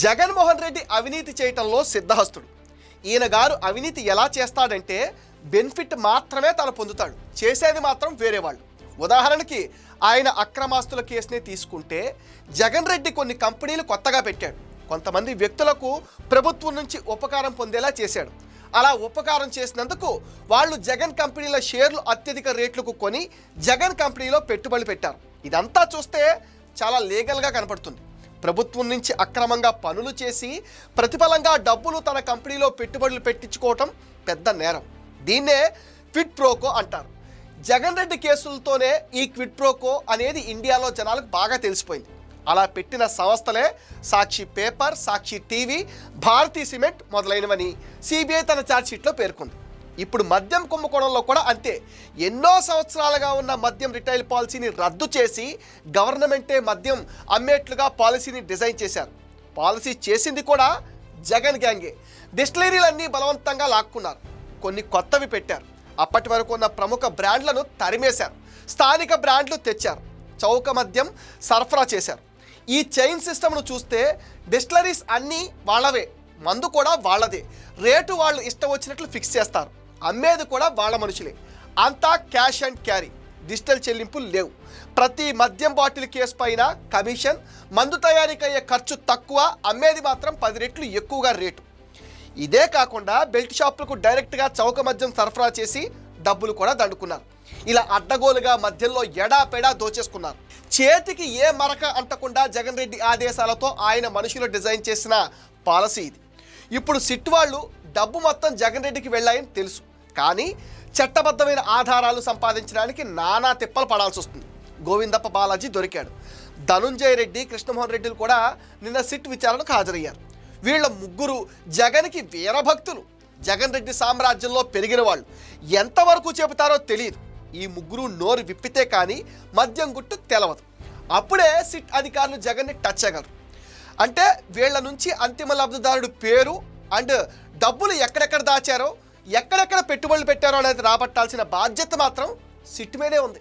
జగన్మోహన్ రెడ్డి అవినీతి చేయటంలో సిద్ధహస్తుడు. ఈయన గారు అవినీతి ఎలా చేస్తాడంటే బెనిఫిట్ మాత్రమే తను పొందుతాడు, చేసేది మాత్రం వేరే వాళ్ళు. ఉదాహరణకి ఆయన అక్రమాస్తుల కేసుని తీసుకుంటే జగన్ రెడ్డి కొన్ని కంపెనీలు కొత్తగా పెట్టాడు. కొంతమంది వ్యక్తులకు ప్రభుత్వం నుంచి ఉపకారం పొందేలా చేశాడు. అలా ఉపకారం చేసినందుకు వాళ్ళు జగన్ కంపెనీల షేర్లు అత్యధిక రేట్లకు కొని జగన్ కంపెనీలో పెట్టుబడులు పెట్టారు. ఇదంతా చూస్తే చాలా లీగల్గా కనపడుతుంది. ప్రభుత్వం నుంచి అక్రమంగా పనులు చేసి ప్రతిఫలంగా డబ్బులు తన కంపెనీలో పెట్టుబడులు పెట్టించుకోవటం పెద్ద నేరం. దీన్నే క్విడ్ ప్రోకో అంటారు. జగన్ రెడ్డి కేసులతోనే ఈ క్విడ్ ప్రోకో అనేది ఇండియాలో జనాలకు బాగా తెలిసిపోయింది. అలా పెట్టిన సంస్థలే సాక్షి పేపర్, సాక్షి టీవీ, భారతీ సిమెంట్ మొదలైనవని సిబిఐ తన ఛార్జ్షీట్లో పేర్కొంది. ఇప్పుడు మద్యం కుంభకోణంలో కూడా అంతే. ఎన్నో సంవత్సరాలుగా ఉన్న మద్యం రిటైల్ పాలసీని రద్దు చేసి గవర్నమెంటే మద్యం అమ్మేట్లుగా పాలసీని డిజైన్ చేశారు. పాలసీ చేసింది కూడా జగన్ గ్యాంగే. డిస్టిలరీలన్నీ బలవంతంగా లాక్కున్నారు, కొన్ని కొత్తవి పెట్టారు. అప్పటి వరకు ఉన్న ప్రముఖ బ్రాండ్లను తరిమేశారు, స్థానిక బ్రాండ్లు తెచ్చారు, చౌక మద్యం సరఫరా చేశారు. ఈ చైన్ సిస్టమ్ను చూస్తే డిస్టిలరీస్ అన్నీ వాళ్ళవే, మందు కూడా వాళ్ళదే, రేటు వాళ్ళు ఇష్టం వచ్చినట్లు ఫిక్స్ చేస్తారు, అమ్మేది కూడా వాళ్ళ మనుషులే. అంతా క్యాష్ అండ్ క్యారీ, డిజిటల్ చెల్లింపులు లేవు. ప్రతి మద్యం బాటిల్ కేసు పైన కమిషన్, మందు తయారీకి అయ్యే ఖర్చు తక్కువ, అమ్మేది మాత్రం 10 రెట్లు ఎక్కువగా రేటు. ఇదే కాకుండా బెల్ట్ షాపులకు డైరెక్ట్గా చౌక మద్యం సరఫరా చేసి డబ్బులు కూడా దండుకున్నారు. ఇలా అడ్డగోలుగా మద్యంలో ఎడాపెడా దోచేసుకున్నారు. చేతికి ఏ మరక అంటకుండా జగన్ రెడ్డి ఆదేశాలతో ఆయన మనుషులు డిజైన్ చేసిన పాలసీ ఇది. ఇప్పుడు సిట్ వాళ్ళు డబ్బు మొత్తం జగన్ రెడ్డికి వెళ్ళాయని తెలుసు, కానీ చట్టబద్ధమైన ఆధారాలు సంపాదించడానికి నానా తిప్పలు పడాల్సి వస్తుంది. గోవిందప్ప బాలాజీ దొరికాడు. ధనుంజయ రెడ్డి, కృష్ణమోహన్ రెడ్డిలు కూడా నిన్న సిట్ విచారణకు హాజరయ్యారు. వీళ్ళ ముగ్గురు జగన్కి వీరభక్తులు, జగన్ రెడ్డి సామ్రాజ్యంలో పెరిగిన వాళ్ళు. ఎంతవరకు చెబుతారో తెలియదు. ఈ ముగ్గురు నోరు విప్పితే కానీ మద్యం గుట్టు తెలవదు. అప్పుడే సిట్ అధికారులు జగన్ని టచ్ చేయగలరు. అంటే వీళ్ళ నుంచి అంతిమ లబ్ధిదారుడు పేరు అండ్ డబ్బులు ఎక్కడెక్కడ దాచారో, ఎక్కడెక్కడ పెట్టుబడులు పెట్టారో అనేది రాబట్టాల్సిన బాధ్యత మాత్రం సిట్ మీదే ఉంది.